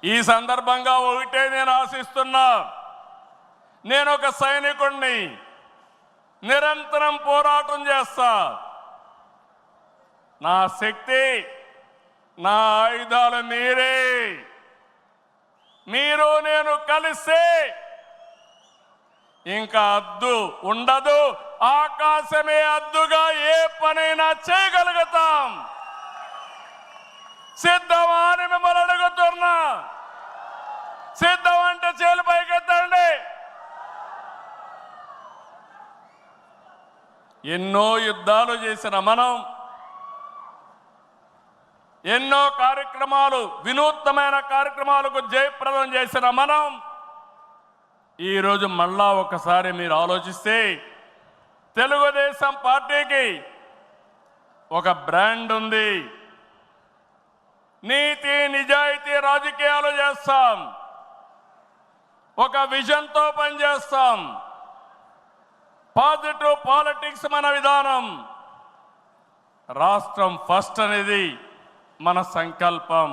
ఈ సందర్భంగా ఒకటే నేను ఆశిస్తున్నా, నేను ఒక సైనికుడిని, నిరంతరం పోరాటం చేస్తా. నా శక్తి, నా ఆయుధాలు మీరే. మీరు నేను కలిస్తే ఇంకా అద్దు ఉండదు, ఆకాశమే అద్దుగా ఏ పనైనా చేయగలుగుతాం. సిద్ధమా అని మిమ్మల్ని అడుగుతున్నా. సిద్ధం అంటే చేలు పైకెత్తండి. ఎన్నో యుద్ధాలు చేసిన మనం, ఎన్నో కార్యక్రమాలు, వినూత్నమైన కార్యక్రమాలకు జయప్రదం చేసిన మనం ఈరోజు మళ్ళా ఒకసారి మీరు ఆలోచిస్తే తెలుగుదేశం పార్టీకి ఒక బ్రాండ్ ఉంది. నీతి నిజాయితీ రాజకీయాలు చేస్తాం, ఒక విజన్తో పనిచేస్తాం. పాజిటివ్ పాలిటిక్స్ మన విధానం. రాష్ట్రం ఫస్ట్ అనేది మన సంకల్పం.